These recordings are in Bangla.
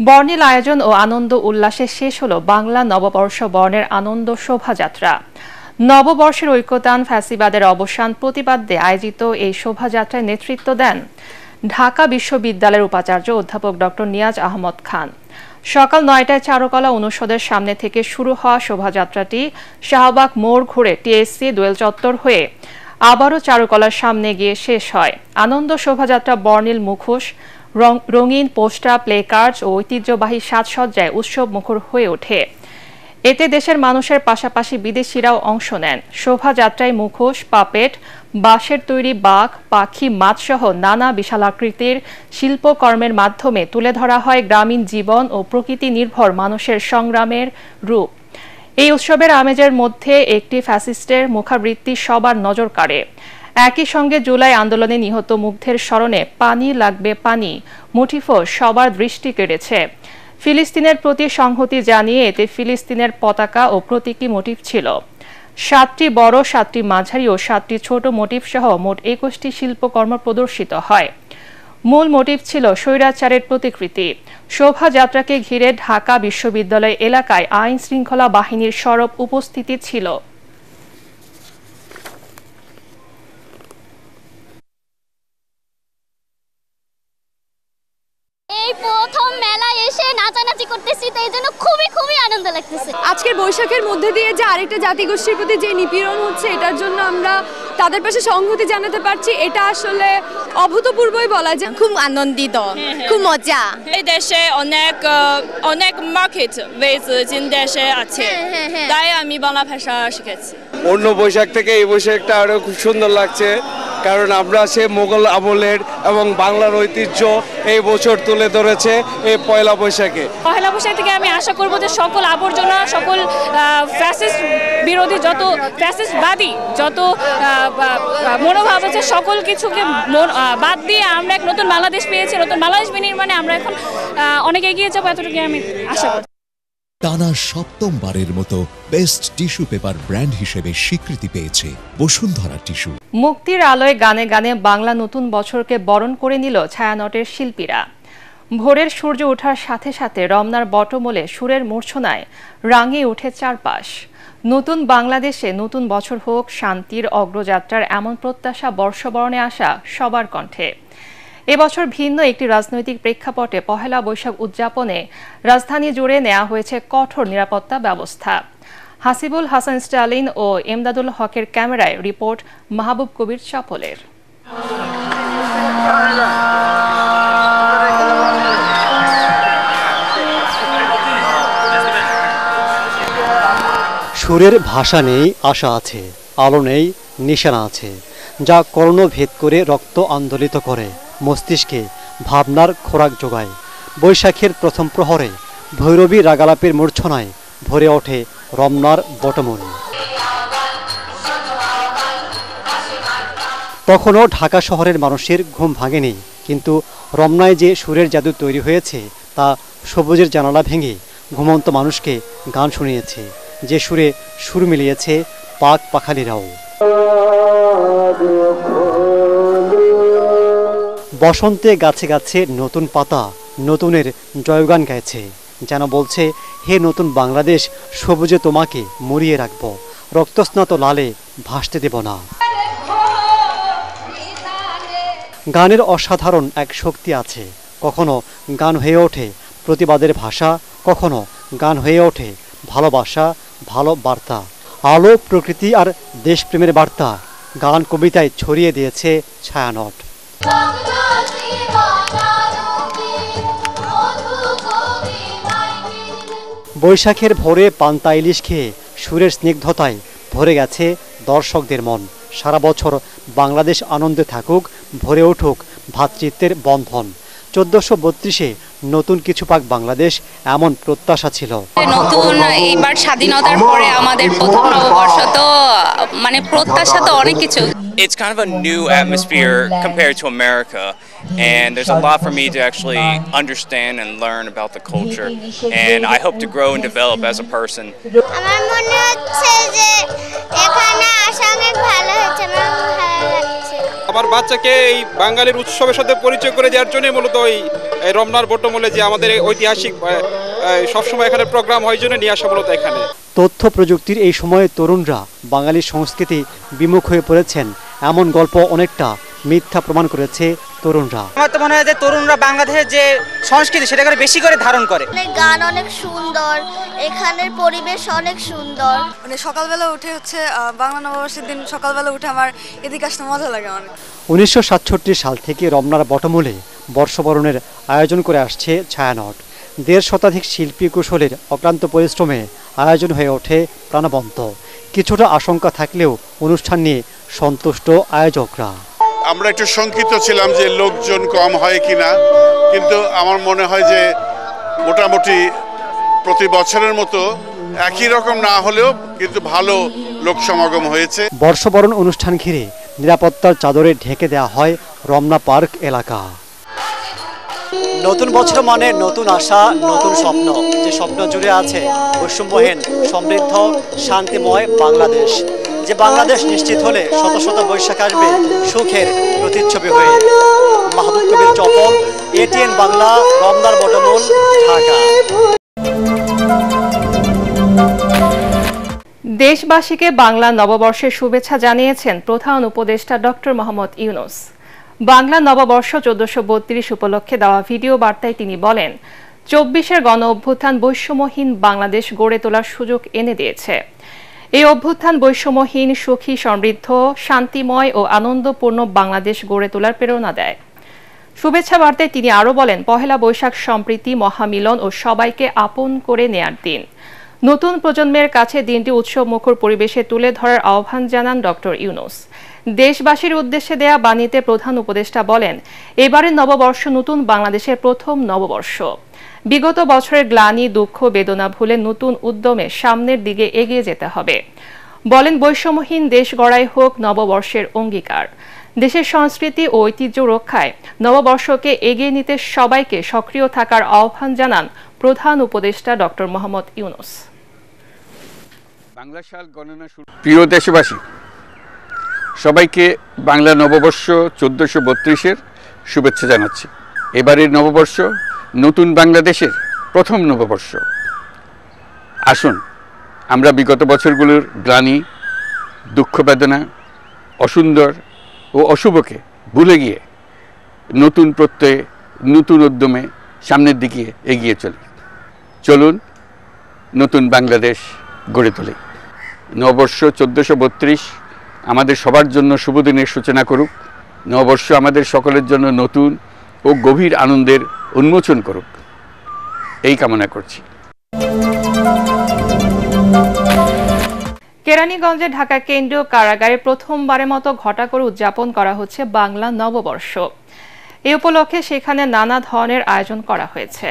বর্ণিল আয়োজন ও আনন্দ উল্লাসে শেষ হলো বাংলা নববর্ষ বর্ণের আনন্দ শোভাযাত্রা। নববর্ষের ঐক্যতান ফ্যাসিবাদের অবসান প্রতিবাদে আয়োজিত এই শোভাযাত্রায় নেতৃত্ব দেন ঢাকা বিশ্ববিদ্যালয়ের উপাচার্য অধ্যাপক ডক্টর নিয়াজ আহমদ খান। সকাল ৯টায় চারুকলা অনুষদের সামনে থেকে শুরু হওয়া শোভাযাত্রাটি শাহবাগ মোড় ঘুরে টিএসসি দোয়েল চত্বর হয়ে আবারও চারুকলার সামনে গিয়ে শেষ হয়। আনন্দ শোভাযাত্রা বর্ণিল মুখোশ, রঙিন পোস্টার, প্লে কার্ড ও ঐতিহ্যবাহী সাজসজ্জায় উৎসব মুখর হয়ে ওঠে। এতে দেশের মানুষের পাশাপাশি বিদেশিরাও অংশ নেন। শোভাযাত্রায় মুখোশ, পাপেট, বাঁশের তৈরি বাঘ, পাখি, মাছসহ নানা বিশালাকৃতির শিল্পকর্মের মাধ্যমে তুলে ধরা হয় গ্রামীণ জীবন ও প্রকৃতি নির্ভর মানুষের সংগ্রামের রূপ। এই উৎসবের আমেজের মধ্যে একটি ফ্যাসিস্টের মুখাবৃত্তি সবার নজর কাড়ে। একই সঙ্গে জুলাই আন্দোলনে নিহত মুগ্ধের স্মরণে পানি লাগবে পানি মোটিফও সবার দৃষ্টি কেড়েছে। ফিলিস্তিনের প্রতি সংহতি জানিয়ে এতে ফিলিস্তিনের পতাকা ও প্রতীকী মোটিভ ছিল। 7টি বড়, 7টি মাঝারি ও 7টি ছোট মোটিভ সহ মোট 21টি শিল্পকর্ম প্রদর্শিত হয়। মূল মোটিভ ছিল স্বৈরাচারের প্রতিকৃতি। শোভাযাত্রাকে ঘিরে ঢাকা বিশ্ববিদ্যালয় এলাকায় আইন শৃঙ্খলা বাহিনীর সরব উপস্থিতি ছিল। এই প্রথম মেলায় এসে নাচানাচি করতেছি, তো এই জন্য খুবই আনন্দ লাগতেছে। আজকের বৈশাখের মধ্যে দিয়ে যে আরেকটা জাতিগোষ্ঠীর প্রতি যে নিপীড়ন হচ্ছে, এটার জন্য আমরা তাদের পাশে সংহতি জানাতে পারছি, এটা আসলে অভূতপূর্বই বলা যায়। খুব আনন্দিত, খুব মজা। এই দেশে অনেক মার্কেট দেশে আছে, তাই আমি বাংলা ভাষা শিখেছি। অন্য বৈশাখ থেকে এই বৈশাখটা আরো খুব সুন্দর লাগছে, কারণ আমরা সে মোগল আমলের এবং বাংলার ঐতিহ্য এই বছর তুলে ধরেছে এই পয়লা বৈশাখে। পয়লা বৈশাখ থেকে আমি আশা করব যে সকল আবর্জনা, সকল ফ্যাসিস্ট বিরোধী, যত ফ্যাসিস্টবাদী যত মনোভাব আছে, সকল কিছুকে বাদ দিয়ে আমরা এক নতুন বাংলাদেশ পেয়েছি। নতুন বাংলাদেশ বিনির্মাণে আমরা এখন অনেক এগিয়ে যাবো, এতটুকু আমি আশা করি। টানা সপ্তমবারের মতো বেস্ট টিস্যু পেপার ব্র্যান্ড হিসেবে স্বীকৃতি পেয়েছে বসুন্ধরা টিস্যু। মুক্তির আলোয় গানে গানে বাংলা নতুন বছরকে বরণ করে নিল ছায়ানটের শিল্পীরা। ভোরের সূর্য ওঠার সাথে সাথে রমনার বটমূলে সুরের মূর্ছনায় রাঙিয়ে ওঠে চারপাশ। নতুন বাংলাদেশে নতুন বছর হোক, শান্তির অগ্রযাত্রার এমন প্রত্যাশা বর্ষবরণে আসা সবার কণ্ঠে। এবছর ভিন্ন একটি রাজনৈতিক প্রেক্ষাপটে পহেলা বৈশাখ উদযাপনে রাজধানী জুড়ে নেওয়া হয়েছে কঠোর নিরাপত্তা ব্যবস্থা। হাসিবুল হাসান স্টালিন ও এমদাদুল হকের ক্যামেরায় রিপোর্ট মাহবুব কবির চপলের। সুরের ভাষা নেই, আশা আছে, আলো নেই, নিশানা আছে, যা কর্ণভেদ করে রক্ত আন্দোলিত করে, মস্তিষ্কে ভাবনার খোরাক যোগায়। বৈশাখের প্রথম প্রহরে ভৈরবী রাগালাপের মূর্ছনায় ভরে ওঠে রমনার বটমূল। তখনও ঢাকা শহরের মানুষের ঘুম ভাঙেনি, কিন্তু রমনায় যে সুরের জাদু তৈরি হয়েছে তা সবুজের জানালা ভেঙে ঘুমন্ত মানুষকে গান শুনিয়েছে, যে সুরে সুর মিলিয়েছে পাক পাখালিরাও। বসন্তে গাছে গাছে নতুন পাতা নতুনের জয়গান গাইছে, যেন বলছে, হে নতুন বাংলাদেশ, সবুজে তোমাকে মরিয়ে রাখবো, রক্তস্নাত লালে ভাসতে দেব না। গানের অসাধারণ এক শক্তি আছে। কখনো গান হয়ে ওঠে প্রতিবাদের ভাষা, কখনো গান হয়ে ওঠে ভালোবাসা, ভালো বার্তা। আলো, প্রকৃতি আর দেশপ্রেমের বার্তা গান কবিতায় ছড়িয়ে দিয়েছে ছায়ানট। বৈশাখের ভোরে পান্তা ইলিশ খেয়ে সুরের স্নিগ্ধতায় ভরে গেছে দর্শকদের মন। সারা বছর বাংলাদেশ আনন্দে থাকুক, ভরে উঠুক ভ্রাতৃত্বের বন্ধন। 1432-এ নতুন কিছু পাক বাংলাদেশ, এমন প্রত্যাশা ছিল। নতুন এইবার স্বাধীনতার পরে আমাদের প্রথম নববর্ষ, তো মানে প্রত্যাশা তো অনেক কিছু। It's kind of a new atmosphere compared to America, and there's a lot for me to actually understand and learn about the culture, and I hope to grow and develop as a person. আমার মনে হচ্ছে যে এখানে আসা অনেক ভালো হয়েছে, আমার ভালো লাগছে। আমার বাচ্চাকে এই বাঙালির উৎসবের সাথে পরিচয় করে দেওয়ার জন্য মূলত এই রমনার বটমূলে যে আমাদের ঐতিহাসিক সবসময় এখানে প্রোগ্রাম হয় জন্য নিয়ে আসা মূলত এখানে। তথ্য প্রযুক্তির এই সময়ে তরুণরা বাঙালি সংস্কৃতি বিমুখ হয়ে পড়েছেন এমন গল্প অনেকটা মিথ্যা প্রমাণ করেছে তরুণরা। আমার তো মনে হয় যে তরুণরা বাংলাদেশের যে সংস্কৃতি সেটা করে বেশি করে ধারণ করে। গান অনেক সুন্দর, এখানের পরিবেশ অনেক সুন্দর। মানে সকালবেলা উঠে হচ্ছে বাংলা নববর্ষের দিন সকালবেলা উঠে আমার এদিকে আসতে মজা লাগে অনেক। 1967 সাল থেকে রমনার বটমূলে বর্ষবরণের আয়োজন করে আসছে ছায়ানট। 1.5 শতাধিক শিল্পী কুশলের অক্লান্ত পরিশ্রমে আয়োজন হয়ে ওঠে প্রাণবন্ত। কিছুটা আশঙ্কা থাকলেও অনুষ্ঠান নিয়ে সন্তুষ্ট আয়োজকরা। আমরা একটু শঙ্কিত ছিলাম যে লোকজন কম হয় কিনা, কিন্তু আমার মনে হয় যে মোটামুটি প্রতি বছরের মতো একই রকম না হলেও কিন্তু ভালো লোক সমাগম হয়েছে। বর্ষবরণ অনুষ্ঠান ঘিরে নিরাপত্তার চাদরে ঢেকে দেওয়া হয় রমনা পার্ক এলাকা। নতুন বছর মানে নতুন আশা, নতুন স্বপ্ন, যে স্বপ্ন জুড়ে আছে বৈষম্যহীন, সমৃদ্ধ, শান্তিময় বাংলাদেশ। যে বাংলাদেশ নিশ্চিত হলে শত শত বৈশাখ আসবে সুখের প্রতিচ্ছবি হয়ে। মাহবুব কবির চপল, ATN বাংলা, রমনার বটমূল, ঢাকা। দেশবাসীকে বাংলা নববর্ষের শুভেচ্ছা জানিয়েছেন প্রধান উপদেষ্টা ডক্টর মোহাম্মদ ইউনূস। বাংলা নববর্ষ 1432 উপলক্ষে দেওয়া ভিডিও বার্তায় তিনি বলেন, 24-এর গণ অভ্যুত্থান বৈষম্যহীন বাংলাদেশ গড়ে তোলার সুযোগ এনে দিয়েছে। এই অভ্যুত্থান বৈষম্যহীন, সুখী, সমৃদ্ধ, শান্তিময় ও আনন্দপূর্ণ বাংলাদেশ গড়ে তোলার প্রেরণা দেয়। শুভেচ্ছা বার্তায় তিনি আরও বলেন, পহেলা বৈশাখ সম্প্রীতি, মহামিলন ও সবাইকে আপন করে নেয়ার দিন। নতুন প্রজন্মের কাছে দিনটি উৎসবমুখর পরিবেশে তুলে ধরার আহ্বান জানান ডক্টর ইউনূস। দেশবাসীর উদ্দেশ্যে দেয়া বাণীতে প্রধান উপদেষ্টা বলেন, এবারের নববর্ষ নতুন বাংলাদেশের প্রথম নববর্ষ। বিগত বছরের গ্লানি, দুঃখ, বেদনা ভুলে নতুন উদ্যমে সামনের দিকে এগিয়ে যেতে হবে। বলেন, বৈষম্যহীন দেশ গড়াই হোক নববর্ষের অঙ্গীকার। দেশের সংস্কৃতি ও ঐতিহ্য রক্ষায় নববর্ষকে এগিয়ে নিতে সবাইকে সক্রিয় থাকার আহ্বান জানান প্রধান উপদেষ্টা ডক্টর মোহাম্মদ ইউনূস। প্রিয় দেশবাসী, সবাইকে বাংলা নববর্ষ 1432-এর শুভেচ্ছা জানাচ্ছি। এবারের নববর্ষ নতুন বাংলাদেশের প্রথম নববর্ষ। আসুন আমরা বিগত বছরগুলোর গ্লানি, দুঃখ, বেদনা, অসুন্দর ও অশুভকে ভুলে গিয়ে নতুন প্রত্যয়ে, নতুন উদ্যমে সামনের দিকে এগিয়ে চলুন নতুন বাংলাদেশ গড়ে তুলি। নববর্ষ 1432 আমাদের সবার জন্য শুভদিনের সূচনা করুক। নববর্ষ আমাদের সকলের জন্য নতুন ও গভীর আনন্দের উন্মোচন করুক, এই কামনা করছি। কেরানীগঞ্জে ঢাকা কেন্দ্রীয় কারাগারে প্রথমবারের মতো ঘটা করে উদযাপন করা হচ্ছে বাংলা নববর্ষ। এ উপলক্ষে সেখানে নানা ধরনের আয়োজন করা হয়েছে।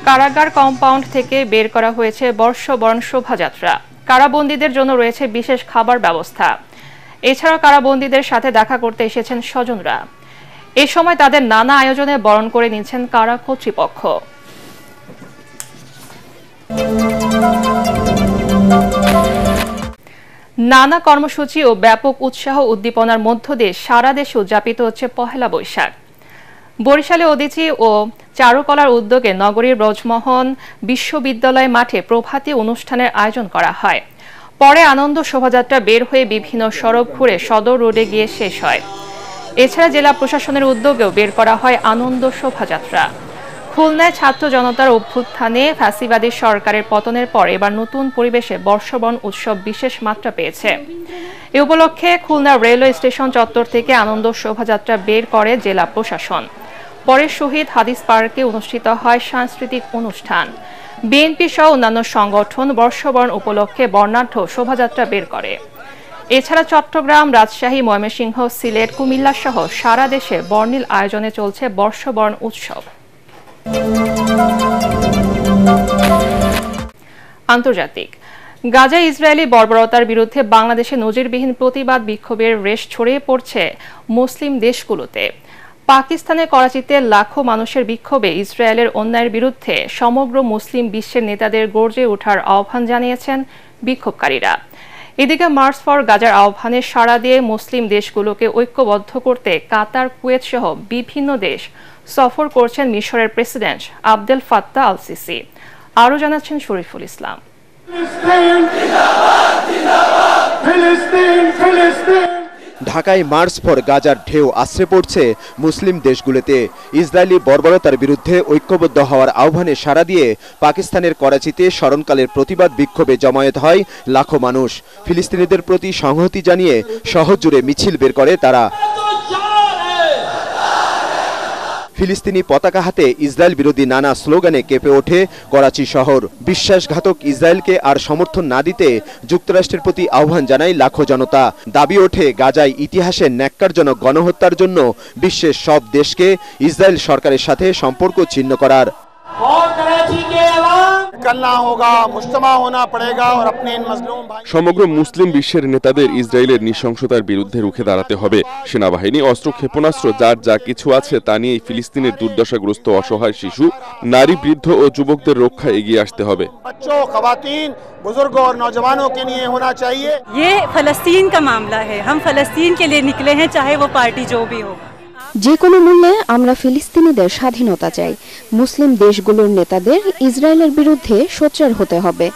কারাগার কম্পাউন্ড থেকে বের করা হয়েছে বর্ষবরণ শোভাযাত্রা। কারাবন্দীদের জন্য রয়েছে বিশেষ খাবার ব্যবস্থা। এছাড়াও কারাবন্দীদের সাথে দেখা করতে এসেছেন স্বজনরা। এ সময় তাদের নানা আয়োজনে বরণ করে নিচ্ছেন কারা কর্তৃপক্ষ। নানা কর্মসূচি ও ব্যাপক উৎসাহ উদ্দীপনার মধ্য দিয়ে সারা দেশে উদযাপিত হচ্ছে পহেলা বৈশাখ। বরিশালে অদিতি ও চারুকলার উদ্যোগে নগরীর ব্রজমোহন বিশ্ববিদ্যালয় মাঠে প্রভাতী অনুষ্ঠানের আয়োজন করা হয়। পরে আনন্দ শোভাযাত্রা বের হয়ে বিভিন্ন সড়ক ঘুরে সদর রোডে গিয়ে শেষ হয়। এছাড়া জেলা প্রশাসনের উদ্যোগেও বের করা হয় আনন্দ শোভাযাত্রা। খুলনায় ছাত্র জনতার অভ্যুত্থানে ফ্যাসিবাদী সরকারের পতনের পর এবার নতুন পরিবেশে বর্ষবরণ উৎসব বিশেষ মাত্রা পেয়েছে। এ উপলক্ষে খুলনা রেলওয়ে স্টেশন চত্বর থেকে আনন্দ শোভাযাত্রা বের করে জেলা প্রশাসন। পরে শহীদ হাদিস পার্কে অনুষ্ঠিত হয় সাংস্কৃতিক অনুষ্ঠান। বিএনপি সহ অন্যান্য সংগঠন বর্ষবরণ উপলক্ষে বর্ণাঢ্য শোভাযাত্রা বের করে। এছাড়া চট্টগ্রাম, রাজশাহী, ময়মনসিংহ, সিলেট, কুমিল্লা সহ সারা দেশে বর্ণিল আয়োজনে চলছে বর্ষবরণ উৎসব। আন্তর্জাতিক। গাজায় ইসরায়েলি বর্বরতার বিরুদ্ধে বাংলাদেশে নজিরবিহীন প্রতিবাদ বিক্ষোভের রেশ ছড়িয়ে পড়ছে মুসলিম দেশগুলোতে। পাকিস্তানের করাচিতে লাখো মানুষের বিক্ষোভে ইসরায়েলের অন্যায়ের বিরুদ্ধে সমগ্র মুসলিম বিশ্বের নেতাদের গর্জে ওঠার আহ্বান জানিয়েছেন বিক্ষোভকারীরা। এদিকে মার্চ ফর গাজার আহ্বানে সাড়া দিয়ে মুসলিম দেশগুলোকে ঐক্যবদ্ধ করতে কাতার, কুয়েত সহ বিভিন্ন দেশ সফর করছেন মিশরের president Abdel Fattah al CC. আরও জানাচ্ছেন শরীফুল ইসলাম। ঢাকায় মার্চ ফর গাজার ঢেউ আশ্রে পড়ছে মুসলিম দেশগুলোতে। ইসরায়েলি বর্বরতার বিরুদ্ধে ঐক্যবদ্ধ হওয়ার আহ্বানে সাড়া দিয়ে পাকিস্তানের করাচিতে স্মরণকালের প্রতিবাদ বিক্ষোভে জমায়েত হয় লাখো মানুষ। ফিলিস্তিনিদের প্রতি সংহতি জানিয়ে শহর জুড়ে মিছিল বের করে তারা। ফিলিস্তিনি পতাকা হাতে ইসরায়েল বিরোধী নানা স্লোগানে কেঁপে ওঠে করাচি শহর। বিশ্বাসঘাতক ইসরায়েলকে আর সমর্থন না দিতে যুক্তরাষ্ট্রের প্রতি আহ্বান জানায় লাখো জনতা। দাবি ওঠে গাজায় ইতিহাসে ন্যাক্কারজনক গণহত্যার জন্য বিশ্বের সব দেশকে ইসরায়েল সরকারের সাথে সম্পর্ক ছিন্ন করার। সমগ্র মুসলিম বিশ্বের নেতাদের ইসরায়েলের নৃশংসতার বিরুদ্ধে রুখে দাঁড়াতে হবে। সেনাবাহিনী, অস্ত্র, ক্ষেপণাস্ত্র, যার যা কিছু আছে তা নিয়ে ফিলিস্তিনের দুর্দশাগ্রস্ত অসহায় শিশু, নারী, বৃদ্ধ ও যুবকদের রক্ষা এগিয়ে আসতে হবে। बुजुर्गों और नौजवानों के लिए होना चाहिए। ये फलस्तीन का मामला है, हम फलस्तीन के लिए निकले हैं, चाहे वो पार्टी जो भी हो। যে কোনো মূল্যে আমরা ফিলিস্তিনিদের স্বাধীনতা চাই। মুসলিম দেশগুলোর নেতাদের ইসরায়েলের বিরুদ্ধে সোচ্চার হতে হবে।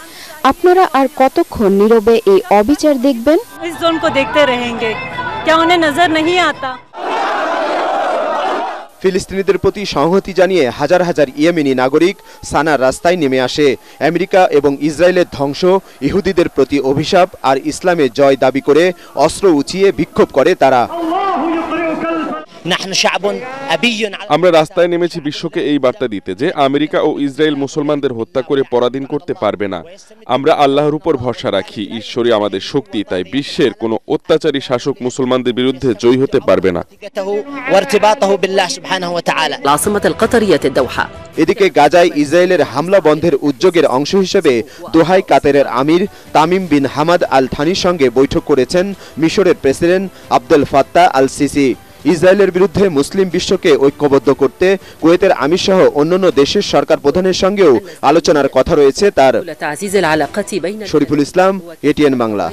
আপনারা আর কতক্ষণ নীরবে এই অবিচার দেখবেন? इस जोन को देखते रहेंगे, क्या उन्हें नजर नहीं आता? ফিলিস্তিনিদের প্রতি সংহতি জানিয়ে হাজার হাজার ইয়েমেনি নাগরিক সানার রাস্তায় নেমে আসে। আমেরিকা এবং ইসরায়েলের ধ্বংস, ইহুদিদের প্রতি অভিশাপ আর ইসলামের জয় দাবি করে অস্ত্র উঁচিয়ে বিক্ষোভ করে তারা। আমরা রাস্তায় নেমেছি বিশ্বকে এই বার্তা দিতে যে আমেরিকা ও ইসরায়েল মুসলমানদের হত্যা করে পরাধীন করতে পারবে না। আমরা আল্লাহর উপর ভরসা রাখি, ঈশ্বরই আমাদের শক্তি, তাই বিশ্বের কোনো অত্যাচারী শাসক মুসলমানদের বিরুদ্ধে জয়ী হতে পারবে না। এদিকে গাজায় ইসরায়েলের হামলা বন্ধের উদ্যোগের অংশ হিসেবে দোহায় কাতারের আমির তামিম বিন হামাদ আল থানির সঙ্গে বৈঠক করেছেন মিশরের president Abdel Fattah al CC. ইসরায়েলের বিরুদ্ধে মুসলিম বিশ্বকে ঐক্যবদ্ধ করতে কুয়েতের আমির সহ অন্যান্য দেশের সরকার প্রধানের সঙ্গেও আলোচনার কথা রয়েছে তার। শরীফুল ইসলাম, এটিএন বাংলা।